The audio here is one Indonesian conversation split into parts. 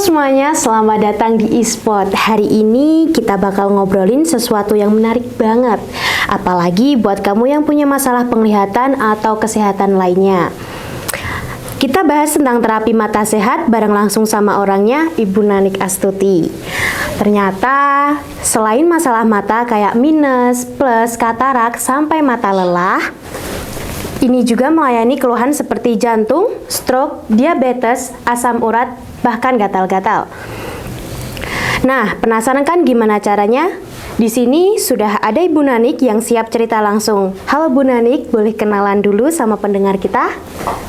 semuanya, selamat datang di eSpot. Hari ini kita bakal ngobrolin sesuatu yang menarik banget. Apalagi buat kamu yang punya masalah penglihatan atau kesehatan lainnya. Kita bahas tentang terapi mata sehat bareng langsung sama orangnya, Ibu Nanik Astuti. Ternyata selain masalah mata kayak minus, plus, katarak, sampai mata lelah, ini juga melayani keluhan seperti jantung, stroke, diabetes, asam urat, bahkan gatal-gatal. Nah, penasaran kan gimana caranya? Di sini sudah ada Ibu Nanik yang siap cerita langsung. Halo Bu Nanik, boleh kenalan dulu sama pendengar kita?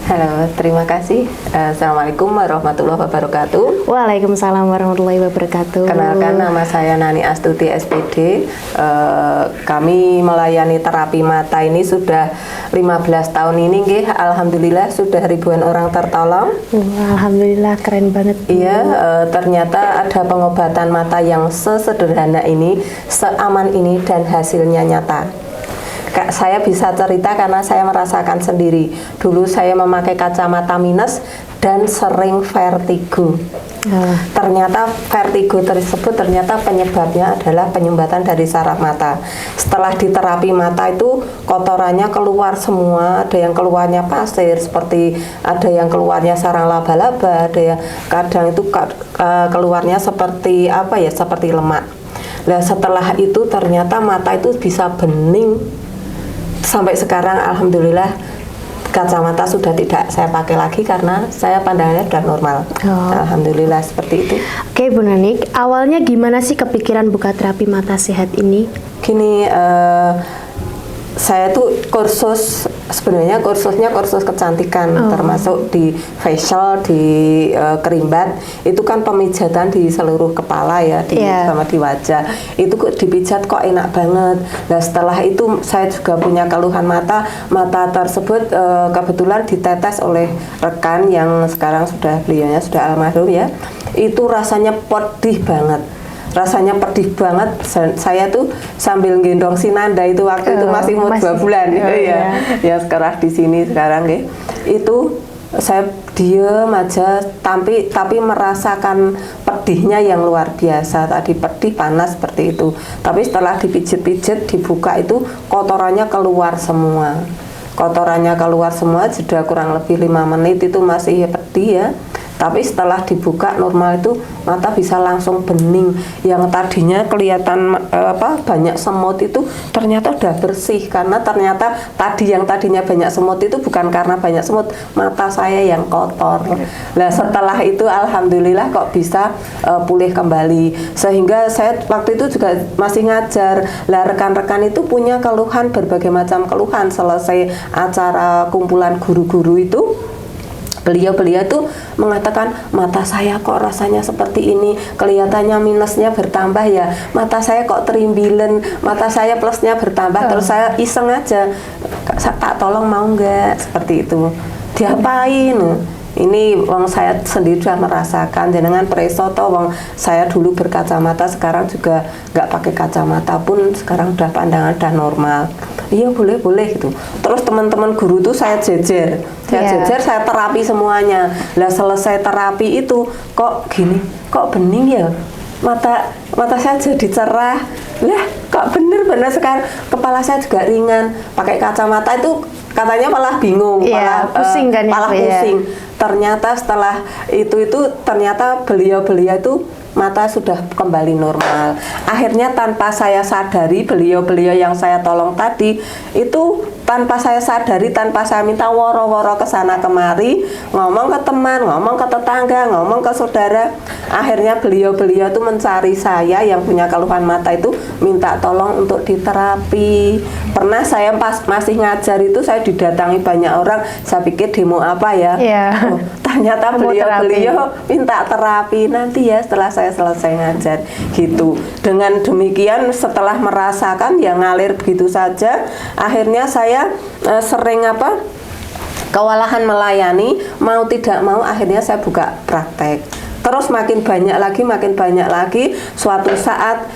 Halo, terima kasih. Assalamualaikum warahmatullahi wabarakatuh. Waalaikumsalam warahmatullahi wabarakatuh. Kenalkan, nama saya Nani Astuti SPD. Kami melayani terapi mata ini sudah 15 tahun ini, nggih. Alhamdulillah sudah ribuan orang tertolong. Alhamdulillah, keren banget. Iya, ternyata ada pengobatan mata yang sesederhana ini, seaman ini, dan hasilnya nyata. Saya bisa cerita karena saya merasakan sendiri. Dulu saya memakai kacamata minus dan sering vertigo. Ternyata vertigo tersebut ternyata penyebabnya adalah penyumbatan dari saraf mata. Setelah diterapi mata itu kotorannya keluar semua, ada yang keluarnya pasir, seperti ada yang keluarnya sarang laba-laba, ada yang kadang itu keluarnya seperti apa ya, seperti lemak. Nah, setelah itu ternyata mata itu bisa bening. Sampai sekarang alhamdulillah kacamata sudah tidak saya pakai lagi karena saya pandangannya sudah normal. Alhamdulillah seperti itu. Oke Bu Nanik, awalnya gimana sih kepikiran buka terapi mata sehat ini? Gini, saya tuh sebenarnya kursusnya kursus kecantikan, termasuk di facial, di kerimbat, itu kan pemijatan di seluruh kepala ya, sama di wajah. Itu kok dipijat kok enak banget. Nah, setelah itu saya juga punya keluhan mata tersebut kebetulan ditetes oleh rekan yang sekarang beliaunya sudah almarhum ya. Itu rasanya pedih banget. Saya tuh sambil gendong si Nanda itu waktu itu masih umur 2 bulan ya sekarang di sini sekarang ya. Itu saya diem aja tapi merasakan pedihnya yang luar biasa. Tadi pedih panas seperti itu, tapi setelah dipijit-pijit dibuka itu kotorannya keluar semua, jeda kurang lebih 5 menit itu masih pedih ya. Tapi setelah dibuka normal itu mata bisa langsung bening. Yang tadinya kelihatan banyak semut itu ternyata udah bersih, karena ternyata yang tadinya banyak semut itu bukan karena banyak semut, mata saya yang kotor. Nah, setelah itu alhamdulillah kok bisa pulih kembali. Sehingga saya waktu itu juga masih ngajar. Lah, rekan-rekan itu punya keluhan, berbagai macam keluhan. Selesai acara kumpulan guru-guru itu, beliau tuh mengatakan, mata saya kok rasanya seperti ini, kelihatannya minusnya bertambah ya, mata saya kok terimbilen, mata saya plusnya bertambah. Terus saya iseng aja, tak tolong mau nggak, seperti itu. Diapain? Ini wong saya sendiri sudah merasakan, jenengan preso toh, wong saya dulu berkacamata, sekarang juga nggak pakai kacamata pun sekarang udah pandangan udah normal. Iya boleh gitu. Terus teman-teman guru tuh saya jejer, saya terapi semuanya. Lah, selesai terapi itu kok gini, kok bening ya, mata saya jadi cerah. Lah, kok bener sekarang kepala saya juga ringan. Pakai kacamata itu katanya malah bingung, pusing kan, malah pusing. Ternyata setelah itu ternyata beliau itu mata sudah kembali normal. Akhirnya tanpa saya sadari, beliau yang saya tolong tadi itu tanpa saya sadari, tanpa saya minta woro-woro ke sana kemari, ngomong ke teman, ngomong ke tetangga, ngomong ke saudara. Akhirnya beliau itu mencari saya yang punya keluhan mata itu, minta tolong untuk diterapi. Pernah saya pas masih ngajar itu saya didatangi banyak orang, saya pikir demo apa ya. Ternyata beliau minta terapi nanti ya setelah saya selesai ngajar gitu. Dengan demikian setelah merasakan ya ngalir begitu saja, akhirnya saya sering kewalahan melayani, mau tidak mau akhirnya saya buka praktek. Terus makin banyak lagi. Suatu saat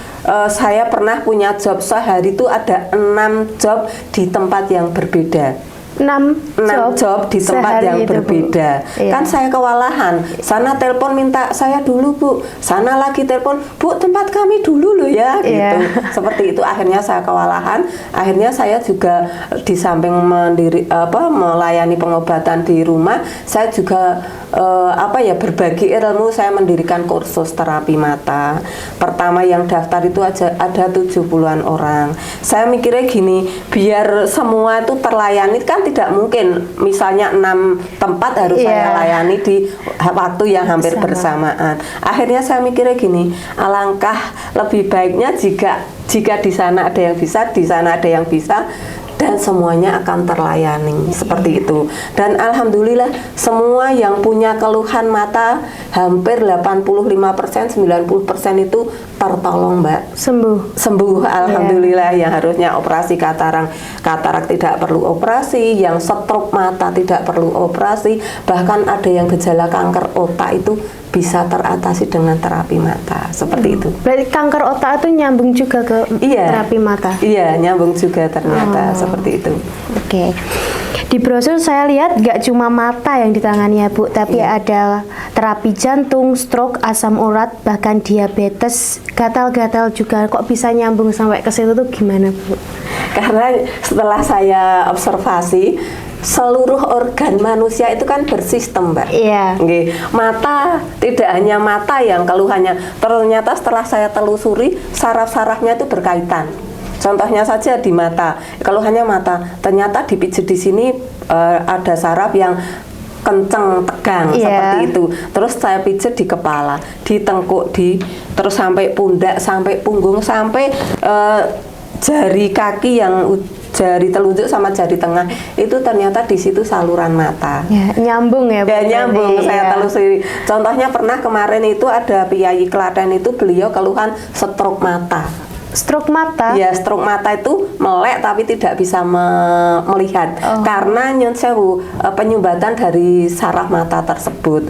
saya pernah punya job sehari itu ada 6 job di tempat yang berbeda. 6 job di tempat sehari yang itu, Bu. berbeda. Iya. Kan saya kewalahan. Sana telepon minta saya dulu, Bu. Sana lagi telepon, Bu, tempat kami dulu loh ya, Iya. gitu. Seperti itu akhirnya saya kewalahan. Akhirnya saya juga di samping melayani pengobatan di rumah, saya juga berbagi ilmu. Saya mendirikan kursus terapi mata. Pertama yang daftar itu ada 70-an orang. Saya mikirnya gini, biar semua itu terlayani kan tidak mungkin. Misalnya 6 tempat harus saya layani di waktu yang hampir bersamaan. Akhirnya saya mikirnya gini, alangkah lebih baiknya jika di sana ada yang bisa, di sana ada yang bisa, dan semuanya akan terlayani seperti itu. Dan alhamdulillah semua yang punya keluhan mata hampir 85%, 90% itu tertolong, Mbak. Sembuh alhamdulillah. Yang harusnya operasi katarak tidak perlu operasi, yang stroke mata tidak perlu operasi, bahkan ada yang gejala kanker otak itu bisa teratasi dengan terapi mata seperti itu. Berarti kanker otak itu nyambung juga ke terapi mata? Iya, nyambung juga ternyata seperti itu. Oke. Di brosur saya lihat nggak cuma mata yang ditangani ya, Bu, tapi ada terapi jantung, stroke, asam urat, bahkan diabetes, gatal-gatal juga. Kok bisa nyambung sampai ke situ tuh gimana, Bu? Karena setelah saya observasi, seluruh organ manusia itu kan bersistem, Mbak. Iya. Mata, tidak hanya mata yang keluhannya. Ternyata setelah saya telusuri, saraf-sarafnya itu berkaitan. Contohnya saja di mata, keluhannya mata. Ternyata dipijit di sini ada saraf yang kenceng, tegang, seperti itu. Terus saya pijit di kepala, di tengkuk, terus sampai pundak, sampai punggung, sampai jari kaki yang jari telunjuk sama jari tengah itu ternyata di situ saluran mata. Ya, nyambung ya, Bu. Nyambung. Saya telusuri. Contohnya pernah kemarin itu ada Piyayi Klaten itu beliau keluhan stroke mata. Stroke mata? Ya, stroke mata itu melek tapi tidak bisa melihat karena nyun sewu penyumbatan dari saraf mata tersebut.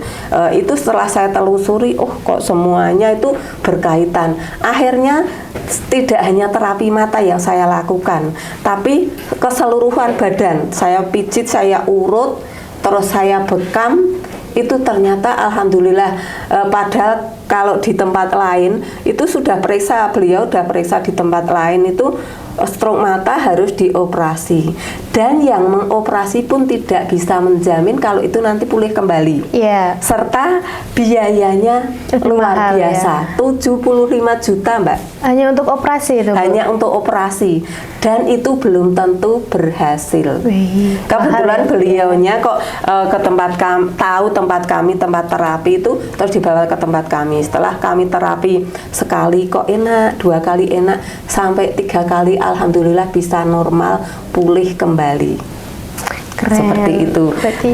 Itu setelah saya telusuri, kok semuanya itu berkaitan. Akhirnya tidak hanya terapi mata yang saya lakukan, tapi keseluruhan badan. Saya pijit, saya urut, terus saya bekam. Itu ternyata alhamdulillah, padahal kalau di tempat lain itu beliau sudah periksa di tempat lain itu stroke mata harus dioperasi, dan yang mengoperasi pun tidak bisa menjamin kalau itu nanti pulih kembali. Serta biayanya luar biasa, 75 juta, Mbak. Hanya untuk operasi itu, Bu? Hanya untuk operasi, dan itu belum tentu berhasil. Kebetulan beliaunya kok ke tempat tempat terapi itu, terus dibawa ke tempat kami. Setelah kami terapi sekali kok enak, 2 kali enak, sampai 3 kali alhamdulillah bisa normal, pulih kembali. Keren. Seperti itu. Berarti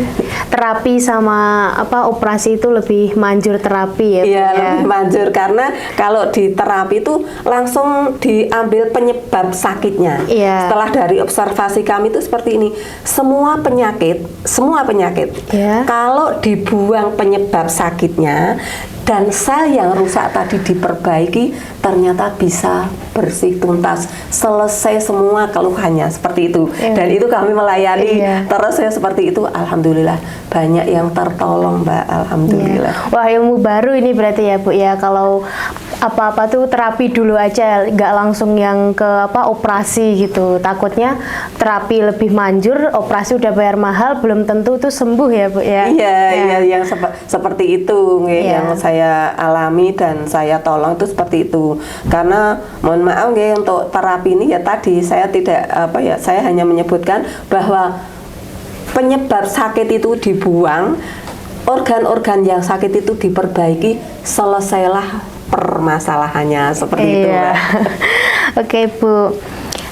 terapi sama operasi itu lebih manjur terapi ya? Iya, lebih manjur karena kalau di terapi itu langsung diambil penyebab sakitnya. Setelah dari observasi kami itu seperti ini, semua penyakit kalau dibuang penyebab sakitnya dan sel yang rusak tadi diperbaiki, ternyata bisa bersih tuntas, selesai semua keluhannya, seperti itu. Dan itu kami melayani terus ya seperti itu. Alhamdulillah banyak yang tertolong, Mbak. Alhamdulillah. Wah, ilmu baru ini berarti ya, Bu ya. Kalau apa-apa tuh terapi dulu aja, nggak langsung yang ke operasi gitu. Takutnya terapi lebih manjur, operasi udah bayar mahal, belum tentu tuh sembuh ya, Bu ya. Iya, yang seperti itu yang saya alami dan saya tolong itu seperti itu. Karena mohon maaf untuk terapi ini ya tadi saya tidak saya hanya menyebutkan bahwa penyebab sakit itu dibuang, organ-organ yang sakit itu diperbaiki, selesailah permasalahannya, seperti itu, Mbak. Oke, Bu.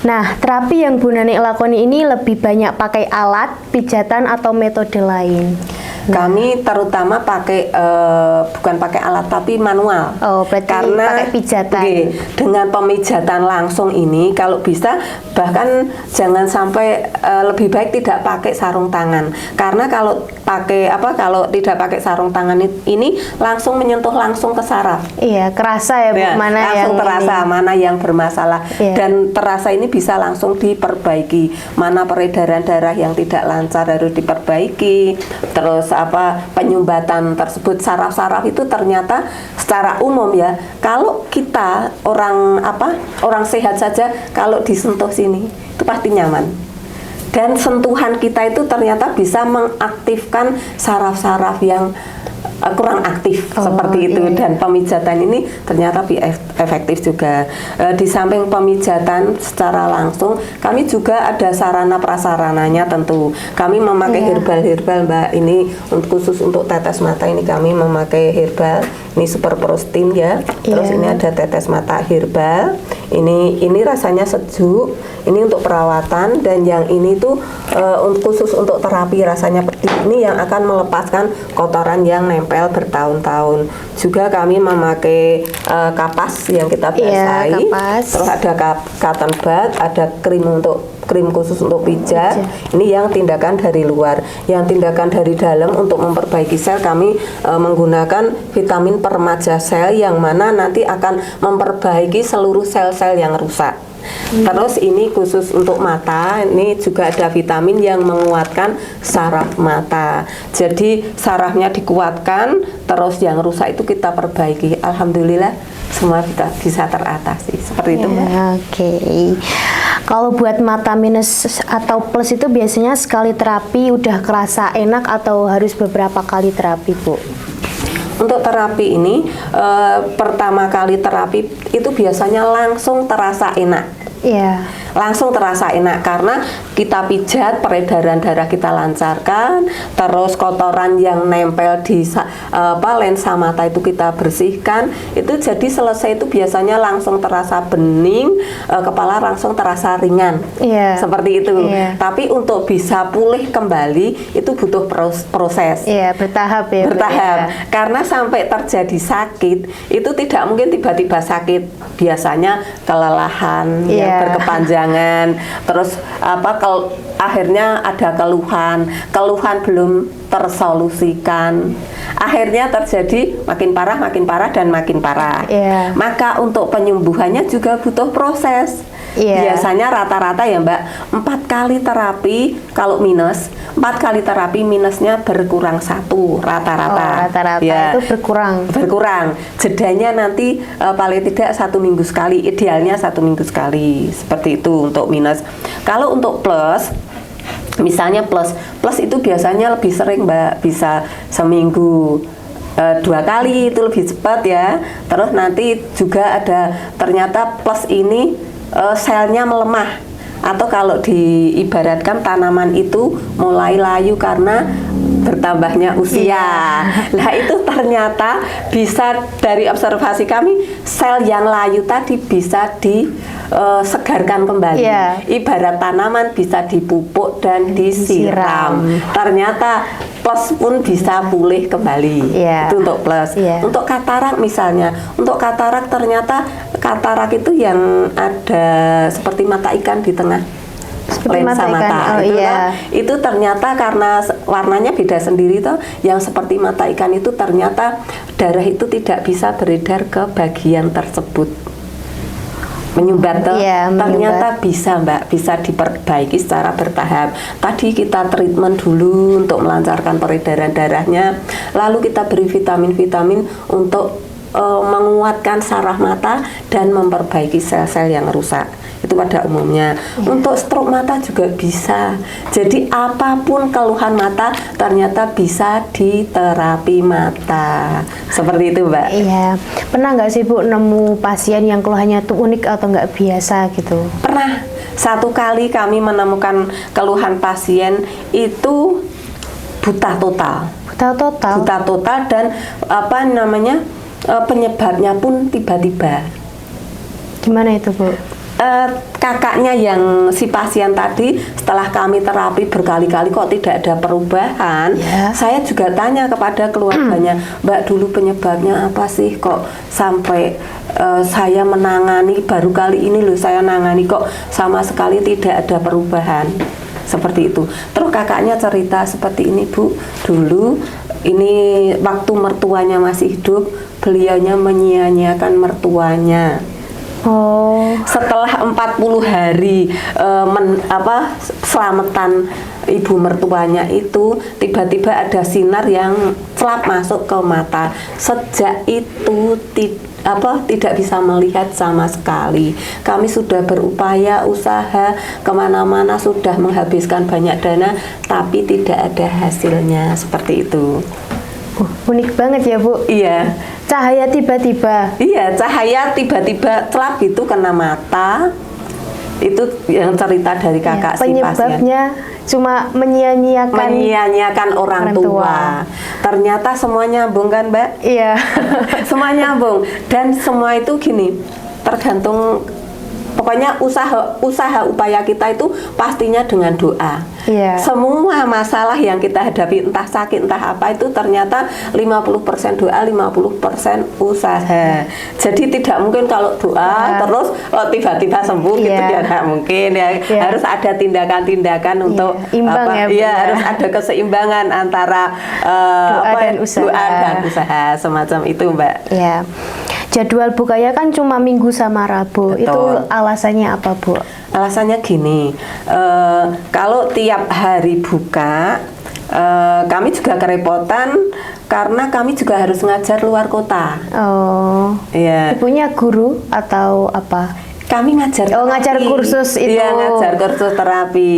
Nah, terapi yang Bu Nanik lakoni ini lebih banyak pakai alat, pijatan, atau metode lain? Kami terutama pakai bukan pakai alat tapi manual. Oh, berarti karena pakai pijatan. Dengan pemijatan langsung ini kalau bisa bahkan jangan sampai lebih baik tidak pakai sarung tangan. Karena kalau kalau tidak pakai sarung tangan ini langsung menyentuh langsung ke saraf. Iya, kerasa ya Bu, mana langsung yang terasa ini. mana yang bermasalah. Iya. Dan terasa ini bisa langsung diperbaiki. Mana peredaran darah yang tidak lancar harus diperbaiki. Terus penyumbatan tersebut saraf-saraf itu ternyata secara umum ya, kalau kita orang sehat saja kalau disentuh sini itu pasti nyaman. Dan sentuhan kita itu ternyata bisa mengaktifkan saraf-saraf yang kurang aktif seperti itu. Dan pemijatan ini ternyata efektif juga. Di samping pemijatan secara langsung, kami juga ada sarana prasarananya tentu. Kami memakai herbal Mbak. Ini khusus untuk tetes mata ini kami memakai herbal. Ini super prostim ya. Terus ini ada tetes mata herbal. Ini rasanya sejuk. Ini untuk perawatan, dan yang ini tuh khusus untuk terapi rasanya pedih. Ini yang akan melepaskan kotoran yang nempel bertahun-tahun. Juga kami memakai kapas yang kita basahi. Terus ada cotton bud, ada krim khusus untuk pijat. Ini yang tindakan dari luar. Yang tindakan dari dalam untuk memperbaiki sel, kami menggunakan vitamin permaja sel yang mana nanti akan memperbaiki seluruh sel-sel yang rusak. Terus ini khusus untuk mata, ini juga ada vitamin yang menguatkan saraf mata. Jadi sarafnya dikuatkan, terus yang rusak itu kita perbaiki. Alhamdulillah semua bisa teratasi. Seperti itu Mbak. Oke. Kalau buat mata minus atau plus itu biasanya sekali terapi udah kerasa enak atau harus beberapa kali terapi Bu? Untuk terapi ini, pertama kali terapi itu biasanya langsung terasa enak. Iya. Langsung terasa enak karena kita pijat, peredaran darah kita lancarkan, terus kotoran yang nempel di lensa mata itu kita bersihkan. Itu jadi selesai itu biasanya langsung terasa bening, kepala langsung terasa ringan. Iya. Seperti itu. Iya. Tapi untuk bisa pulih kembali itu butuh proses. Iya, bertahap ya. Bertahap. Karena sampai terjadi sakit itu tidak mungkin tiba-tiba sakit. Biasanya kelelahan yang berkepanjangan, terus akhirnya ada keluhan belum tersolusikan, akhirnya terjadi makin parah dan makin parah. Maka untuk penyembuhannya juga butuh proses. Biasanya rata-rata ya Mbak, 4 kali terapi kalau minus, 4 kali terapi minusnya berkurang 1 rata-rata. Rata-rata itu berkurang. Jedanya nanti paling tidak 1 minggu sekali, idealnya 1 minggu sekali. Seperti itu untuk minus. Kalau untuk plus, misalnya plus itu biasanya lebih sering Mbak, bisa seminggu 2 kali, itu lebih cepat ya. Terus nanti juga ada ternyata plus ini selnya melemah, atau kalau diibaratkan tanaman itu mulai layu karena bertambahnya usia. Nah itu ternyata bisa dari observasi kami, sel yang layu tadi bisa disegarkan kembali. Ibarat tanaman bisa dipupuk dan disiram. Ternyata plus pun bisa pulih kembali. Itu untuk plus. Untuk katarak misalnya, untuk katarak ternyata katarak itu yang ada seperti mata ikan di tengah lensa mata. Itu ternyata karena warnanya beda sendiri toh, yang seperti mata ikan itu ternyata darah itu tidak bisa beredar ke bagian tersebut. Menyumbat toh, ternyata bisa Mbak, bisa diperbaiki secara bertahap. Tadi kita treatment dulu untuk melancarkan peredaran darahnya, lalu kita beri vitamin-vitamin untuk menguatkan saraf mata dan memperbaiki sel-sel yang rusak. Itu pada umumnya. Untuk stroke mata juga bisa. Jadi apapun keluhan mata ternyata bisa diterapi mata. Seperti itu Mbak. Iya. Pernah nggak sih Bu nemu pasien yang keluhannya tuh unik atau nggak biasa gitu? Pernah. 1 kali kami menemukan keluhan pasien itu buta total. Buta total dan penyebabnya pun tiba-tiba. Gimana itu Bu? kakaknya yang si pasien tadi setelah kami terapi berkali-kali kok tidak ada perubahan. Saya juga tanya kepada keluarganya, Mbak, dulu penyebabnya apa sih kok sampai saya menangani baru kali ini loh saya nangani kok sama sekali tidak ada perubahan. Seperti itu. Terus kakaknya cerita seperti ini, Bu, dulu ini waktu mertuanya masih hidup, beliaunya menyia-nyiakan mertuanya. Setelah 40 hari selamatan ibu mertuanya itu, tiba-tiba ada sinar yang celap masuk ke mata. Sejak itu tidak bisa melihat sama sekali. Kami sudah berupaya, usaha kemana-mana, sudah menghabiskan banyak dana, tapi tidak ada hasilnya. Seperti itu. Unik banget ya, Bu. Iya. Cahaya tiba-tiba. Iya, cahaya tiba-tiba celap gitu kena mata. Itu yang cerita dari kakak si pasien. Penyebabnya cuma menyia-nyiakan orang tua. Ternyata semua nyambung kan, Mbak? Iya. Semua nyambung. Dan semua itu gini, tergantung. Pokoknya usaha upaya kita itu pastinya dengan doa. Iya. Semua masalah yang kita hadapi, entah sakit entah apa, itu ternyata 50% doa, 50% usaha. Jadi tidak mungkin kalau doa terus tiba-tiba sembuh gitu ya, nggak mungkin ya. Harus ada tindakan-tindakan untuk imbang harus ada keseimbangan antara doa dan usaha, semacam itu, Mbak. Iya. Jadwal bukanya kan cuma Minggu sama Rabu. Betul. Itu alasannya apa, Bu? Alasannya gini, kalau tiap hari buka, kami juga kerepotan karena kami juga harus ngajar luar kota. Iya. Ibunya guru atau apa? Kami ngajar ngajar kursus itu. Iya, ngajar kursus terapi.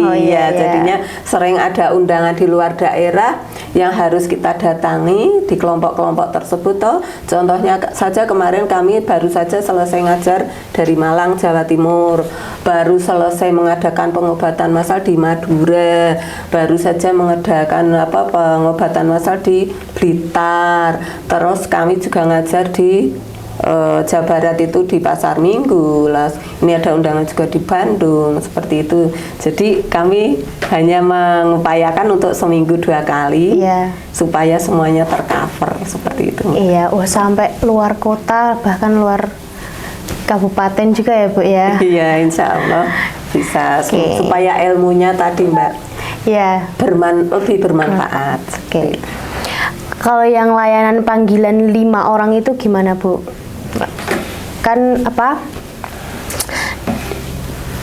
Jadinya sering ada undangan di luar daerah yang harus kita datangi di kelompok-kelompok tersebut. Contohnya saja kemarin kami baru saja selesai ngajar dari Malang, Jawa Timur. Baru selesai mengadakan pengobatan massal di Madura. Baru saja mengadakan pengobatan massal di Blitar. Terus kami juga ngajar di Jawa Barat itu di Pasar Minggu. Ini ada undangan juga di Bandung, seperti itu. Jadi kami hanya mengupayakan untuk seminggu 2 kali supaya semuanya tercover seperti itu. Iya, sampai luar kota bahkan luar kabupaten juga ya, Bu ya. Iya, insya Allah bisa supaya ilmunya tadi, Mbak, lebih bermanfaat. Kalau yang layanan panggilan 5 orang itu gimana, Bu? Kan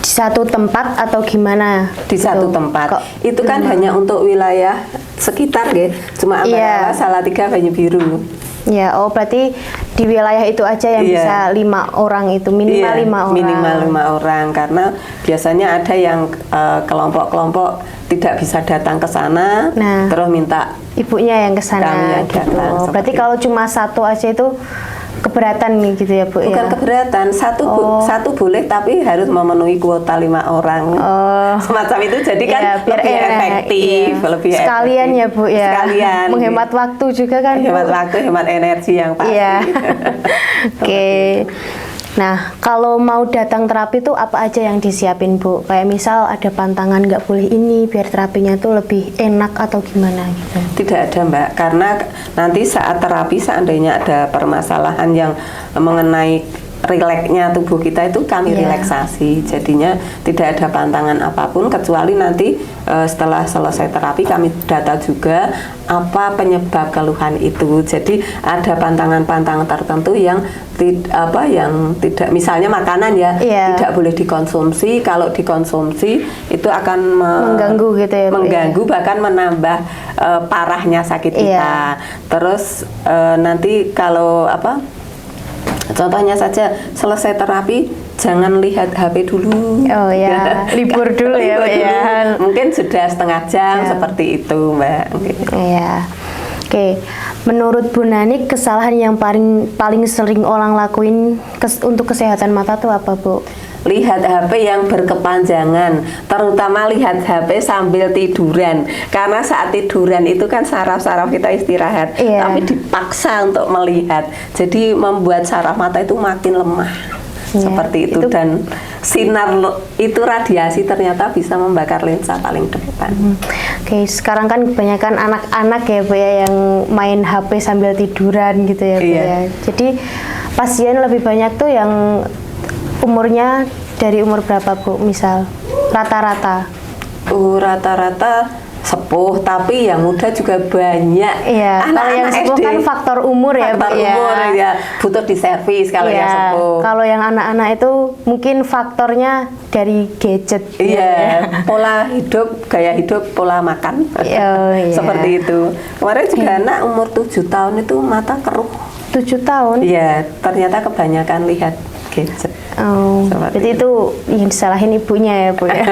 di satu tempat atau gimana? Di satu tempat. Itu kan hanya untuk wilayah sekitar, cuma Ambarawa, Salatiga, Banyu Biru. Ya, berarti di wilayah itu aja yang bisa 5 orang itu, minimal 5 orang. Minimal 5 orang, karena biasanya ada yang kelompok-kelompok tidak bisa datang ke sana, terus minta ibunya yang ke sana gitu. Berarti kalau cuma satu aja itu keberatan nih gitu ya, Bu? Bukan keberatan, satu boleh tapi harus memenuhi kuota 5 orang. Semacam itu, jadi kan biar lebih efektif, lebih sekalian efektif. Ya, Bu ya. Sekalian. Menghemat waktu juga kan, hemat waktu, hemat energi yang pasti. Oke. Nah, kalau mau datang terapi tuh apa aja yang disiapin, Bu? Kayak misal ada pantangan nggak boleh ini biar terapinya tuh lebih enak atau gimana gitu? Tidak ada, Mbak, karena nanti saat terapi seandainya ada permasalahan yang mengenai rileksnya tubuh kita itu kami relaksasi, jadinya tidak ada pantangan apapun kecuali nanti setelah selesai terapi kami data juga apa penyebab keluhan itu. Jadi ada pantangan-pantangan tertentu yang tidak, misalnya makanan tidak boleh dikonsumsi. Kalau dikonsumsi itu akan mengganggu gitu ya, mengganggu bahkan menambah parahnya sakit kita. Terus nanti kalau contohnya saja selesai terapi jangan lihat HP dulu. Libur dulu ya, Mbak ya. Mungkin sudah setengah jam seperti itu, Mbak. Oke. Menurut Bu Nani, kesalahan yang paling sering orang lakuin untuk kesehatan mata tuh apa, Bu? Lihat HP yang berkepanjangan, terutama lihat HP sambil tiduran, karena saat tiduran itu kan saraf-saraf kita istirahat, tapi dipaksa untuk melihat, jadi membuat saraf mata itu makin lemah. Iya, seperti itu. Dan sinar itu radiasi ternyata bisa membakar lensa paling depan. Oke, sekarang kan kebanyakan anak-anak ya Bu ya yang main HP sambil tiduran gitu ya Bu Iya. ya. Jadi pasien lebih banyak tuh yang umurnya dari umur berapa Bu misal rata-rata? Rata-rata sepuh, tapi yang muda juga banyak. Iya, kalau yang sepuh SD, kan faktor umur ya Bu faktor ya. umur ya, butuh diservis kalau Iya, yang sepuh. kalau yang anak-anak itu mungkin faktornya dari gadget. Iya, pola hidup, gaya hidup, pola makan. Oh, iya. Seperti itu. Kemarin juga anak umur 7 tahun itu mata keruh. 7 tahun? Iya, ternyata kebanyakan lihat gadget. Oh, Seperti berarti itu yang disalahin ibunya ya Bu ya.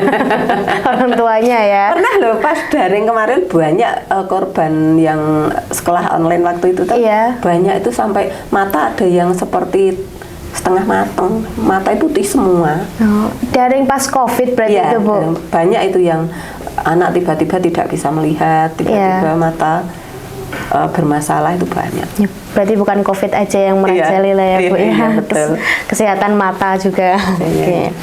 Orang tuanya ya. Pernah loh pas daring kemarin banyak korban yang sekolah online waktu itu tuh. Iya. Banyak itu sampai mata ada yang seperti setengah matang, mata itu putih semua. Oh, daring pas COVID berarti Iya, itu Bu. banyak itu yang anak tiba-tiba tidak bisa melihat, tiba-tiba Iya. mata bermasalah itu banyak. Ya, berarti bukan COVID aja yang merajalela ya Bu Iya, ya. betul. Kesehatan mata juga. Oke.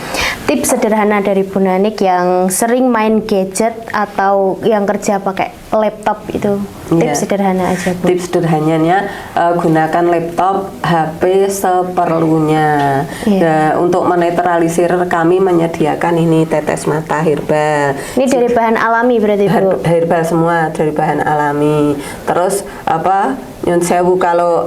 Tips sederhana dari Bu Nanik yang sering main gadget atau yang kerja pakai laptop itu. Tips Iya. sederhana aja Bu. Tips sederhananya gunakan laptop, HP seperlunya. Iya. Nah, untuk menetralisir kami menyediakan ini tetes mata herbal. Ini dari bahan alami berarti Bu. Herbal semua dari bahan alami. Terus nyun sewu kalau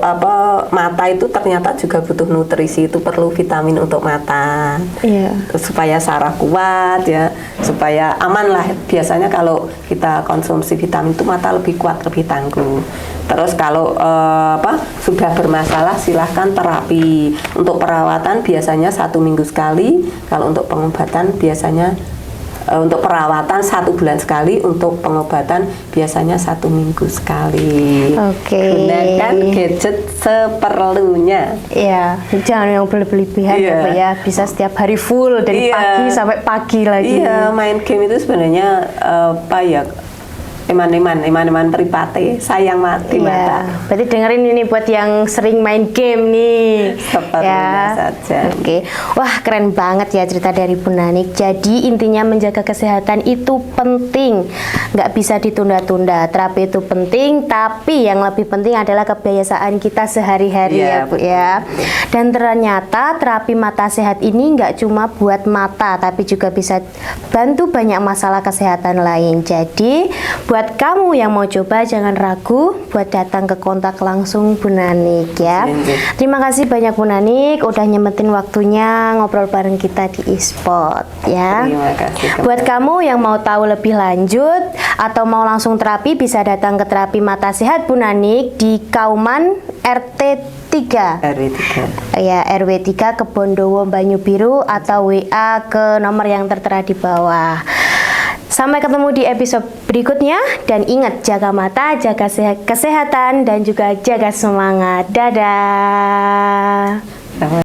mata itu ternyata juga butuh nutrisi, itu perlu vitamin untuk mata. Iya. Supaya saraf kuat ya, supaya aman lah. Biasanya kalau kita konsumsi vitamin itu mata lebih kuat, lebih tangguh. Terus kalau sudah bermasalah silahkan terapi. Untuk perawatan biasanya 1 minggu sekali. Kalau untuk pengobatan biasanya untuk perawatan 1 bulan sekali, untuk pengobatan biasanya 1 minggu sekali. Oke. Gunakan gadget seperlunya. Iya, jangan yang berlebihan Iya. ya Bu ya. Bisa setiap hari full dari Iya. pagi sampai pagi lagi. Iya, main game itu sebenarnya eman-eman peripate, sayang mati mata. Iya, berarti dengerin ini buat yang sering main game nih. Seperlunya saja. Oke, wah keren banget ya cerita dari Bu Nanik. Jadi intinya menjaga kesehatan itu penting, nggak bisa ditunda-tunda. Terapi itu penting, tapi yang lebih penting adalah kebiasaan kita sehari-hari Iya, ya Bu ya. Dan ternyata terapi mata sehat ini nggak cuma buat mata, tapi juga bisa bantu banyak masalah kesehatan lain. Jadi buat kamu yang mau coba jangan ragu buat datang ke kontak langsung Bu Nanik ya. Iya. Terima kasih banyak Bu Nanik udah nyempetin waktunya ngobrol bareng kita di e-spot ya. Terima kasih. Buat kamu yang mau tahu lebih lanjut atau mau langsung terapi bisa datang ke terapi mata sehat Bu Nanik di Kauman RT 3. RW3. Ya, RW 3 Kebondowo Banyu Biru atau WA ke nomor yang tertera di bawah. Sampai ketemu di episode berikutnya dan ingat jaga mata, jaga kesehatan dan juga jaga semangat. Dadah.